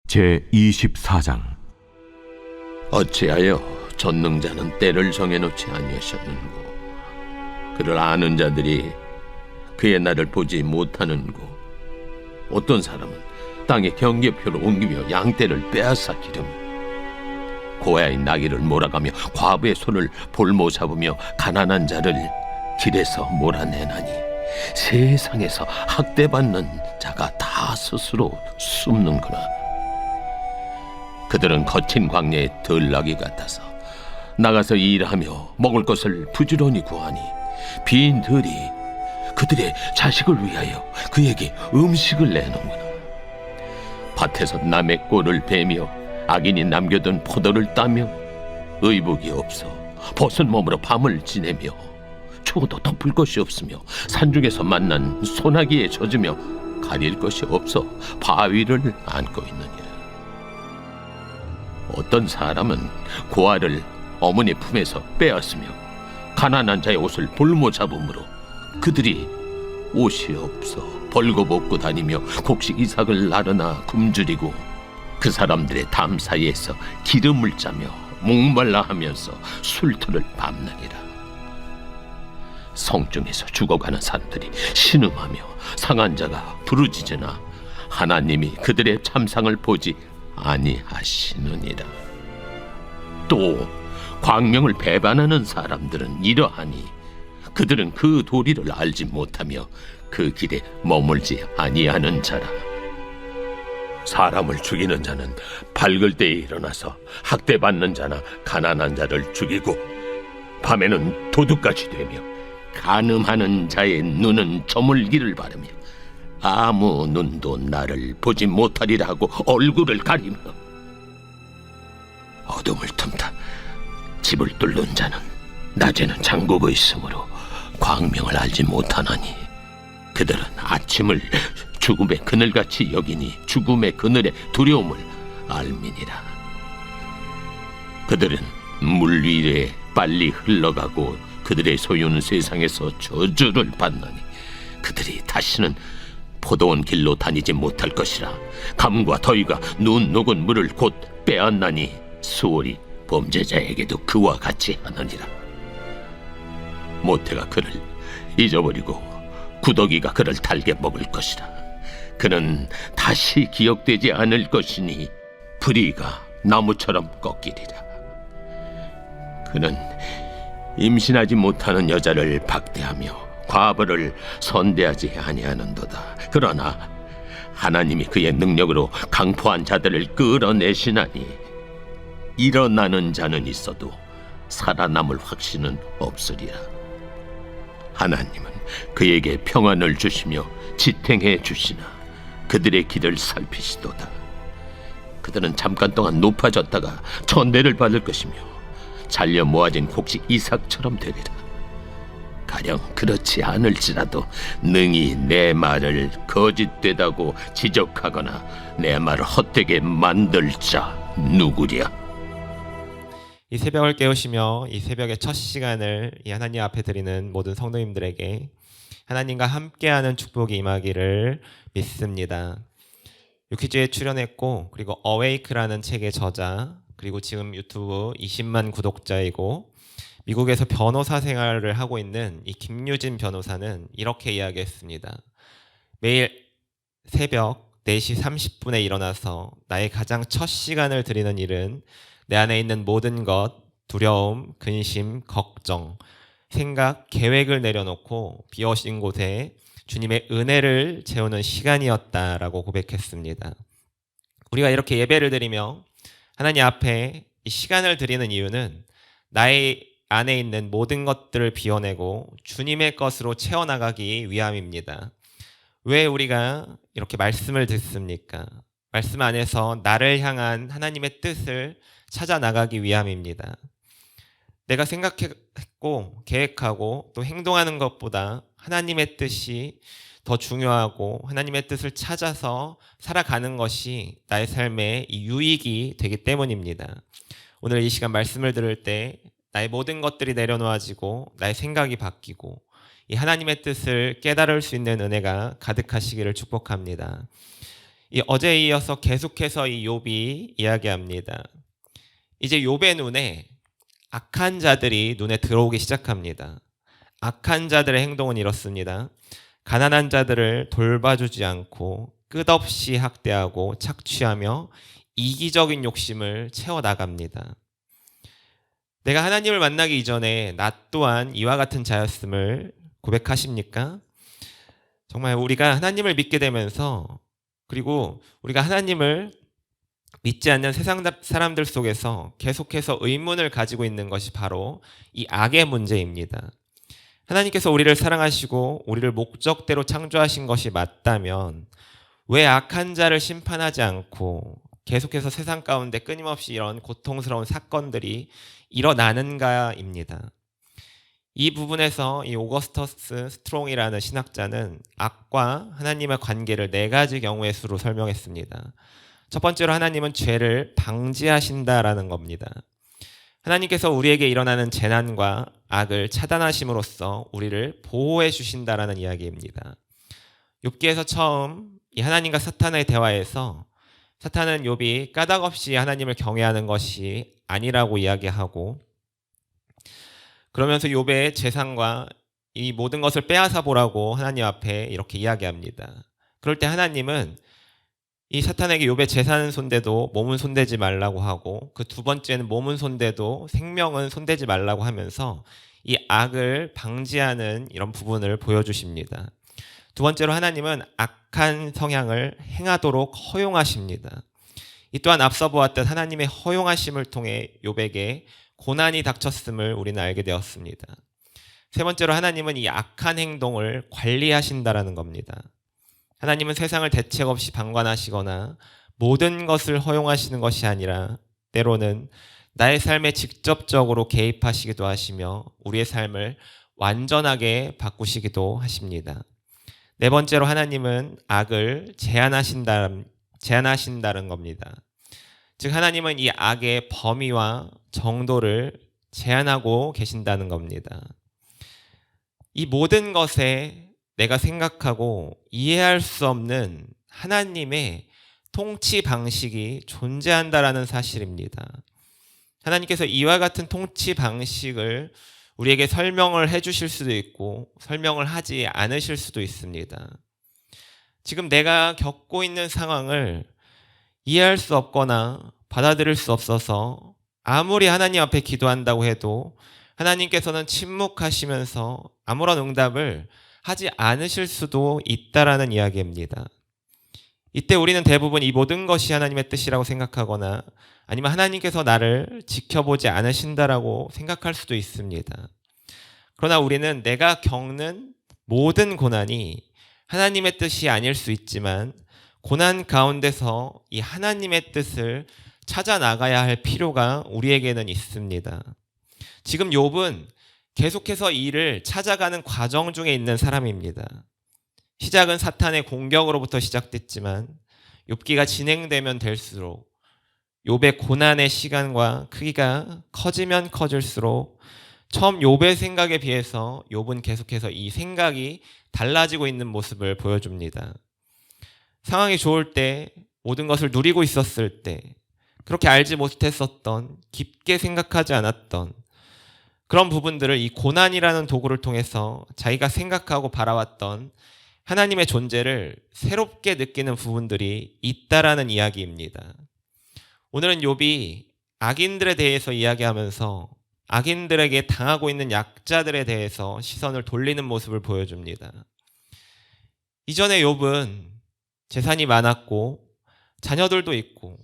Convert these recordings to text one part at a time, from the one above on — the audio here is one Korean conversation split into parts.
제24장. 어찌하여 전능자는 때를 정해놓지 아니하셨는고. 그를 아는 자들이 그의 날을 보지 못하는고. 어떤 사람은 땅에 경계표를 옮기며 양떼를 빼앗아 기르며 고아의 나귀를 몰아가며 과부의 손을 볼모 잡으며 가난한 자를 길에서 몰아내나니 세상에서 학대받는 자가 다 스스로 숨는구나. 그들은 거친 광야의 들나귀 같아서 나가서 일하며 먹을 것을 부지런히 구하니 빈들이 그들의 자식을 위하여 그에게 음식을 내놓는구나. 밭에서 남의 꼴을 베며 악인이 남겨둔 포도를 따며 의복이 없어 벗은 몸으로 밤을 지내며 추워도 덮을 것이 없으며 산중에서 만난 소나기에 젖으며 가릴 것이 없어 바위를 안고 있느니라. 어떤 사람은 고아를 어머니 품에서 빼앗으며 가난한 자의 옷을 볼모 잡음으로 그들이 옷이 없어 벌거벗고 다니며 곡식 이삭을 나르나 굶주리고 그 사람들의 담 사이에서 기름을 짜며 목말라 하면서 술터를 밟느니라. 성중에서 죽어가는 사람들이 신음하며 상한 자가 부르짖으나 하나님이 그들의 참상을 보지 아니하시느니라. 또 광명을 배반하는 사람들은 이러하니 그들은 그 도리를 알지 못하며 그 길에 머물지 아니하는 자라. 사람을 죽이는 자는 밝을 때에 일어나서 학대받는 자나 가난한 자를 죽이고 밤에는 도둑같이 되며 간음하는 자의 눈은 저물기를 바라며 아무 눈도 나를 보지 못하리라 하고 얼굴을 가리며 어둠을 틈타 집을 뚫는 자는 낮에는 잠그고 있으므로 광명을 알지 못하나니 그들은 아침을 죽음의 그늘같이 여기니 죽음의 그늘의 두려움을 알미니라. 그들은 물 위에 빨리 흘러가고 그들의 소유는 세상에서 저주를 받나니 그들이 다시는 포도원 길로 다니지 못할 것이라. 감과 더위가 눈 녹은 물을 곧 빼앗나니 수월이 범죄자에게도 그와 같이 하느니라. 모태가 그를 잊어버리고 구더기가 그를 달게 먹을 것이라. 그는 다시 기억되지 않을 것이니 불의가 나무처럼 꺾이리라. 그는 임신하지 못하는 여자를 박대하며 과부를 선대하지 아니하는도다. 그러나 하나님이 그의 능력으로 강포한 자들을 끌어내시나니 일어나는 자는 있어도 살아남을 확신은 없으리라. 하나님은 그에게 평안을 주시며 지탱해 주시나 그들의 길을 살피시도다. 그들은 잠깐 동안 높아졌다가 천대를 받을 것이며 잘려 모아진 곡식 이삭처럼 되리라. 가령 그렇지 않을지라도 능히 내 말을 거짓되다고 지적하거나 내 말을 헛되게 만들 자 누구랴. 이 새벽을 깨우시며 이 새벽의 첫 시간을 이 하나님 앞에 드리는 모든 성도님들에게 하나님과 함께하는 축복이 임하기를 믿습니다. 유퀴즈에 출연했고 그리고 어웨이크라는 책의 저자 그리고 지금 유튜브 20만 구독자이고 미국에서 변호사 생활을 하고 있는 이 김유진 변호사는 이렇게 이야기했습니다. 매일 새벽 4시 30분에 일어나서 나의 가장 첫 시간을 드리는 일은 내 안에 있는 모든 것, 두려움, 근심, 걱정, 생각, 계획을 내려놓고 비어진 곳에 주님의 은혜를 채우는 시간이었다라고 고백했습니다. 우리가 이렇게 예배를 드리며 하나님 앞에 이 시간을 드리는 이유는 나의 안에 있는 모든 것들을 비워내고 주님의 것으로 채워나가기 위함입니다. 왜 우리가 이렇게 말씀을 듣습니까? 말씀 안에서 나를 향한 하나님의 뜻을 찾아 나가기 위함입니다. 내가 생각했고 계획하고 또 행동하는 것보다 하나님의 뜻이 더 중요하고 하나님의 뜻을 찾아서 살아가는 것이 나의 삶의 이 유익이 되기 때문입니다. 오늘 이 시간 말씀을 들을 때 나의 모든 것들이 내려놓아지고 나의 생각이 바뀌고 이 하나님의 뜻을 깨달을 수 있는 은혜가 가득하시기를 축복합니다. 이 어제에 이어서 계속해서 이 욥이 이야기합니다. 이제 욥의 눈에 악한 자들이 눈에 들어오기 시작합니다. 악한 자들의 행동은 이렇습니다. 가난한 자들을 돌봐주지 않고 끝없이 학대하고 착취하며 이기적인 욕심을 채워나갑니다. 내가 하나님을 만나기 이전에 나 또한 이와 같은 자였음을 고백하십니까? 정말 우리가 하나님을 믿게 되면서, 그리고 우리가 하나님을 믿지 않는 세상 사람들 속에서 계속해서 의문을 가지고 있는 것이 바로 이 악의 문제입니다. 하나님께서 우리를 사랑하시고 우리를 목적대로 창조하신 것이 맞다면 왜 악한 자를 심판하지 않고 계속해서 세상 가운데 끊임없이 이런 고통스러운 사건들이 일어나는가입니다. 이 부분에서 이 오거스터스 스트롱이라는 신학자는 악과 하나님의 관계를 4가지 경우의 수로 설명했습니다. 첫 번째로 하나님은 죄를 방지하신다라는 겁니다. 하나님께서 우리에게 일어나는 재난과 악을 차단하심으로써 우리를 보호해 주신다라는 이야기입니다. 욥기에서 처음 이 하나님과 사탄의 대화에서 사탄은 욥이 까닭없이 하나님을 경외하는 것이 아니라고 이야기하고, 그러면서 욥의 재산과 이 모든 것을 빼앗아 보라고 하나님 앞에 이렇게 이야기합니다. 그럴 때 하나님은 이 사탄에게 욥의 재산은 손대도 몸은 손대지 말라고 하고, 그 두 번째는 몸은 손대도 생명은 손대지 말라고 하면서 이 악을 방지하는 이런 부분을 보여주십니다. 두 번째로 하나님은 악한 성향을 행하도록 허용하십니다. 이 또한 앞서 보았던 하나님의 허용하심을 통해 욥에게 고난이 닥쳤음을 우리는 알게 되었습니다. 세 번째로 하나님은 이 악한 행동을 관리하신다라는 겁니다. 하나님은 세상을 대책 없이 방관하시거나 모든 것을 허용하시는 것이 아니라 때로는 나의 삶에 직접적으로 개입하시기도 하시며 우리의 삶을 완전하게 바꾸시기도 하십니다. 네 번째로 하나님은 악을 제한하신다는 겁니다. 즉 하나님은 이 악의 범위와 정도를 제한하고 계신다는 겁니다. 이 모든 것에 내가 생각하고 이해할 수 없는 하나님의 통치 방식이 존재한다라는 사실입니다. 하나님께서 이와 같은 통치 방식을 우리에게 설명을 해주실 수도 있고 설명을 하지 않으실 수도 있습니다. 지금 내가 겪고 있는 상황을 이해할 수 없거나 받아들일 수 없어서 아무리 하나님 앞에 기도한다고 해도 하나님께서는 침묵하시면서 아무런 응답을 하지 않으실 수도 있다라는 이야기입니다. 이때 우리는 대부분 이 모든 것이 하나님의 뜻이라고 생각하거나 아니면 하나님께서 나를 지켜보지 않으신다라고 생각할 수도 있습니다. 그러나 우리는 내가 겪는 모든 고난이 하나님의 뜻이 아닐 수 있지만 고난 가운데서 이 하나님의 뜻을 찾아 나가야 할 필요가 우리에게는 있습니다. 지금 욥은 계속해서 이를 찾아가는 과정 중에 있는 사람입니다. 시작은 사탄의 공격으로부터 시작됐지만 욥기가 진행되면 될수록 욥의 고난의 시간과 크기가 커지면 커질수록 처음 욥의 생각에 비해서 욥은 계속해서 이 생각이 달라지고 있는 모습을 보여줍니다. 상황이 좋을 때, 모든 것을 누리고 있었을 때, 그렇게 알지 못했었던, 깊게 생각하지 않았던 그런 부분들을 이 고난이라는 도구를 통해서 자기가 생각하고 바라왔던 하나님의 존재를 새롭게 느끼는 부분들이 있다라는 이야기입니다. 오늘은 욥이 악인들에 대해서 이야기하면서 악인들에게 당하고 있는 약자들에 대해서 시선을 돌리는 모습을 보여줍니다. 이전에 욥은 재산이 많았고 자녀들도 있고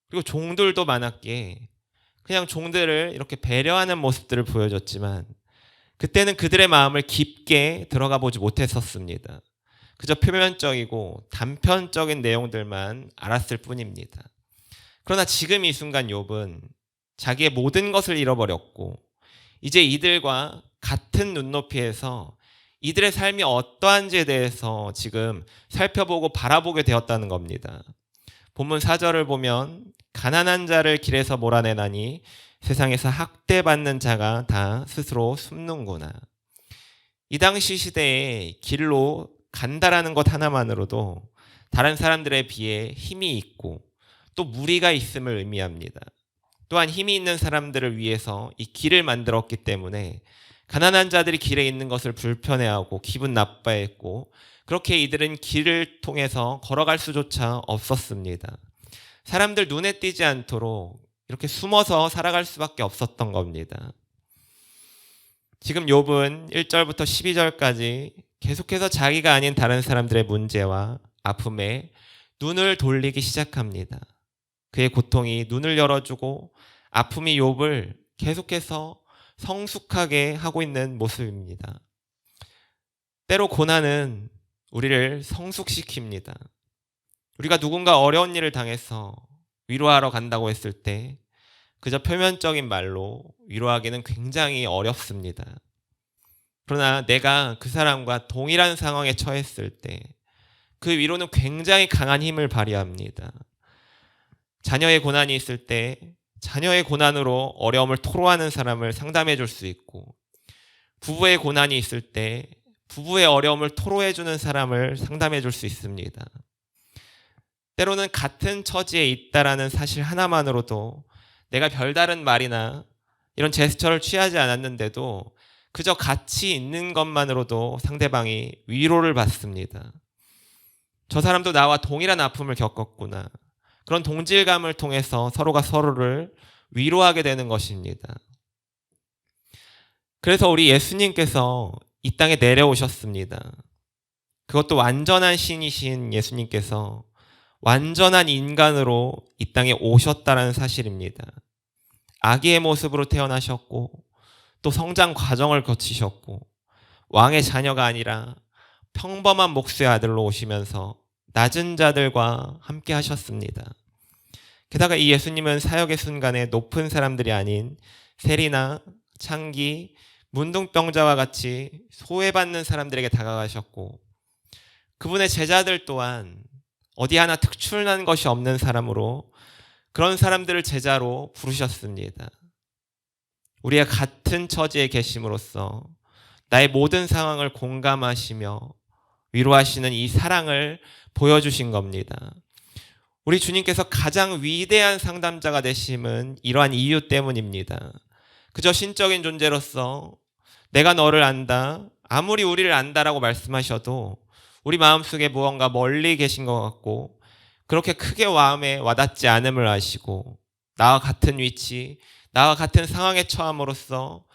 그리고 종들도 많았기에 그냥 종들을 이렇게 배려하는 모습들을 보여줬지만 그때는 그들의 마음을 깊게 들어가 보지 못했었습니다. 그저 표면적이고 단편적인 내용들만 알았을 뿐입니다. 그러나 지금 이 순간 욥은 자기의 모든 것을 잃어버렸고 이제 이들과 같은 눈높이에서 이들의 삶이 어떠한지에 대해서 지금 살펴보고 바라보게 되었다는 겁니다. 본문 4절을 보면 가난한 자를 길에서 몰아내나니 세상에서 학대받는 자가 다 스스로 숨는구나. 이 당시 시대에 길로 간다라는 것 하나만으로도 다른 사람들에 비해 힘이 있고 또 무리가 있음을 의미합니다. 또한 힘이 있는 사람들을 위해서 이 길을 만들었기 때문에 가난한 자들이 길에 있는 것을 불편해하고 기분 나빠했고, 그렇게 이들은 길을 통해서 걸어갈 수조차 없었습니다. 사람들 눈에 띄지 않도록 이렇게 숨어서 살아갈 수밖에 없었던 겁니다. 지금 욥은 1절부터 12절까지 계속해서 자기가 아닌 다른 사람들의 문제와 아픔에 눈을 돌리기 시작합니다. 그의 고통이 눈을 열어주고 아픔이 욥을 계속해서 성숙하게 하고 있는 모습입니다. 때로 고난은 우리를 성숙시킵니다. 우리가 누군가 어려운 일을 당해서 위로하러 간다고 했을 때 그저 표면적인 말로 위로하기는 굉장히 어렵습니다. 그러나 내가 그 사람과 동일한 상황에 처했을 때 그 위로는 굉장히 강한 힘을 발휘합니다. 자녀의 고난이 있을 때 자녀의 고난으로 어려움을 토로하는 사람을 상담해 줄 수 있고, 부부의 고난이 있을 때 부부의 어려움을 토로해 주는 사람을 상담해 줄 수 있습니다. 때로는 같은 처지에 있다라는 사실 하나만으로도 내가 별다른 말이나 이런 제스처를 취하지 않았는데도 그저 같이 있는 것만으로도 상대방이 위로를 받습니다. 저 사람도 나와 동일한 아픔을 겪었구나. 그런 동질감을 통해서 서로가 서로를 위로하게 되는 것입니다. 그래서 우리 예수님께서 이 땅에 내려오셨습니다. 그것도 완전한 신이신 예수님께서 완전한 인간으로 이 땅에 오셨다는 사실입니다. 아기의 모습으로 태어나셨고 또 성장 과정을 거치셨고 왕의 자녀가 아니라 평범한 목수의 아들로 오시면서 낮은 자들과 함께 하셨습니다. 게다가 이 예수님은 사역의 순간에 높은 사람들이 아닌 세리나 창기, 문둥병자와 같이 소외받는 사람들에게 다가가셨고, 그분의 제자들 또한 어디 하나 특출난 것이 없는 사람으로 그런 사람들을 제자로 부르셨습니다. 우리가 같은 처지에 계심으로써 나의 모든 상황을 공감하시며 위로하시는 이 사랑을 보여주신 겁니다. 우리 주님께서 가장 위대한 상담자가 되심은 이러한 이유 때문입니다. 그저 신적인 존재로서 내가 너를 안다, 아무리 우리를 안다라고 말씀하셔도 우리 마음속에 무언가 멀리 계신 것 같고 그렇게 크게 마음에 와닿지 않음을 아시고 나와 같은 위치, 나와 같은 상황에 처함으로써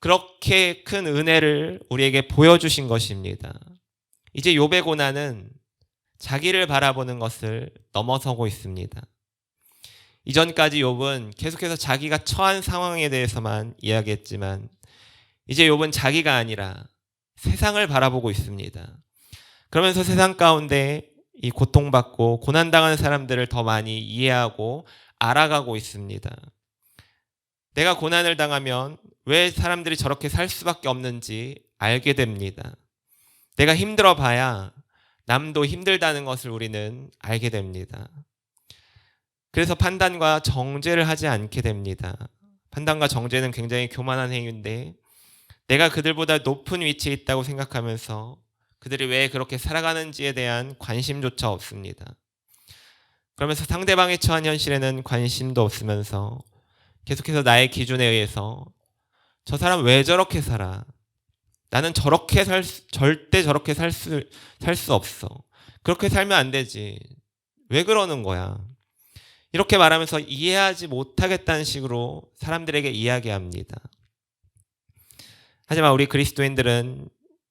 그렇게 큰 은혜를 우리에게 보여주신 것입니다. 이제 욥의 고난은 자기를 바라보는 것을 넘어서고 있습니다. 이전까지 욥은 계속해서 자기가 처한 상황에 대해서만 이야기했지만 이제 욥은 자기가 아니라 세상을 바라보고 있습니다. 그러면서 세상 가운데 이 고통받고 고난당하는 사람들을 더 많이 이해하고 알아가고 있습니다. 내가 고난을 당하면 왜 사람들이 저렇게 살 수밖에 없는지 알게 됩니다. 내가 힘들어 봐야 남도 힘들다는 것을 우리는 알게 됩니다. 그래서 판단과 정죄를 하지 않게 됩니다. 판단과 정죄는 굉장히 교만한 행위인데 내가 그들보다 높은 위치에 있다고 생각하면서 그들이 왜 그렇게 살아가는지에 대한 관심조차 없습니다. 그러면서 상대방이 처한 현실에는 관심도 없으면서 계속해서 나의 기준에 의해서 저 사람 왜 저렇게 살아? 나는 절대 저렇게 살 수 없어. 그렇게 살면 안 되지. 왜 그러는 거야? 이렇게 말하면서 이해하지 못하겠다는 식으로 사람들에게 이야기합니다. 하지만 우리 그리스도인들은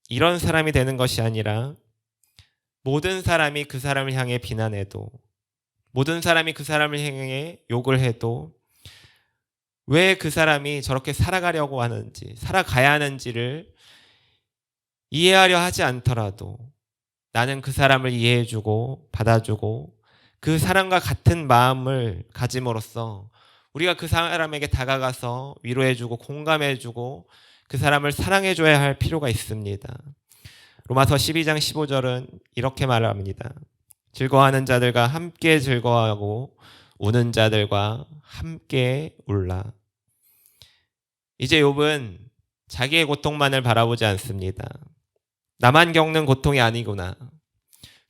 이런 사람이 되는 것이 아니라 모든 사람이 그 사람을 향해 비난해도, 모든 사람이 그 사람을 향해 욕을 해도 왜 그 사람이 저렇게 살아가려고 하는지, 살아가야 하는지를 이해하려 하지 않더라도 나는 그 사람을 이해해주고 받아주고 그 사람과 같은 마음을 가짐으로써 우리가 그 사람에게 다가가서 위로해주고 공감해주고 그 사람을 사랑해줘야 할 필요가 있습니다. 로마서 12장 15절은 이렇게 말합니다. 즐거워하는 자들과 함께 즐거워하고 우는 자들과 함께 울라. 이제 욥은 자기의 고통만을 바라보지 않습니다. 나만 겪는 고통이 아니구나.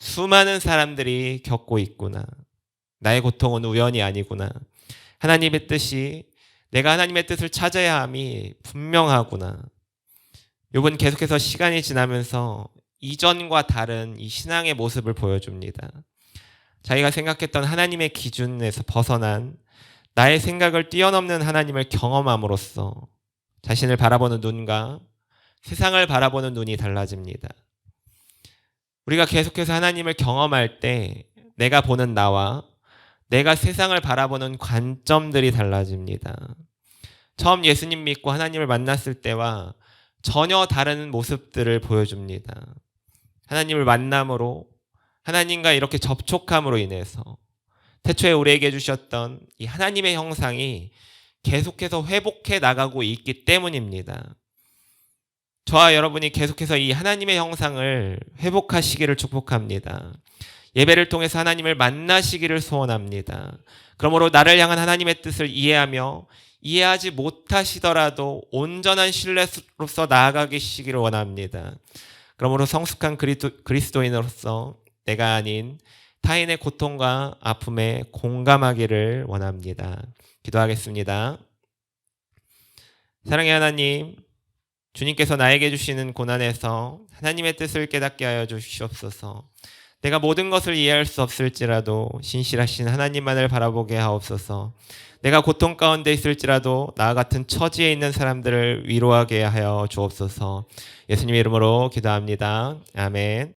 수많은 사람들이 겪고 있구나. 나의 고통은 우연이 아니구나. 하나님의 뜻이 내가 하나님의 뜻을 찾아야 함이 분명하구나. 욥은 계속해서 시간이 지나면서 이전과 다른 이 신앙의 모습을 보여줍니다. 자기가 생각했던 하나님의 기준에서 벗어난 나의 생각을 뛰어넘는 하나님을 경험함으로써 자신을 바라보는 눈과 세상을 바라보는 눈이 달라집니다. 우리가 계속해서 하나님을 경험할 때 내가 보는 나와 내가 세상을 바라보는 관점들이 달라집니다. 처음 예수님 믿고 하나님을 만났을 때와 전혀 다른 모습들을 보여줍니다. 하나님을 만남으로 하나님과 이렇게 접촉함으로 인해서 태초에 우리에게 주셨던 이 하나님의 형상이 계속해서 회복해 나가고 있기 때문입니다. 저와 여러분이 계속해서 이 하나님의 형상을 회복하시기를 축복합니다. 예배를 통해서 하나님을 만나시기를 소원합니다. 그러므로 나를 향한 하나님의 뜻을 이해하며 이해하지 못하시더라도 온전한 신뢰로서 나아가시기를 원합니다. 그러므로 성숙한 그리스도인으로서 내가 아닌 타인의 고통과 아픔에 공감하기를 원합니다. 기도하겠습니다. 사랑의 하나님, 주님께서 나에게 주시는 고난에서 하나님의 뜻을 깨닫게 하여 주시옵소서. 내가 모든 것을 이해할 수 없을지라도 신실하신 하나님만을 바라보게 하옵소서. 내가 고통 가운데 있을지라도 나와 같은 처지에 있는 사람들을 위로하게 하여 주옵소서. 예수님의 이름으로 기도합니다. 아멘.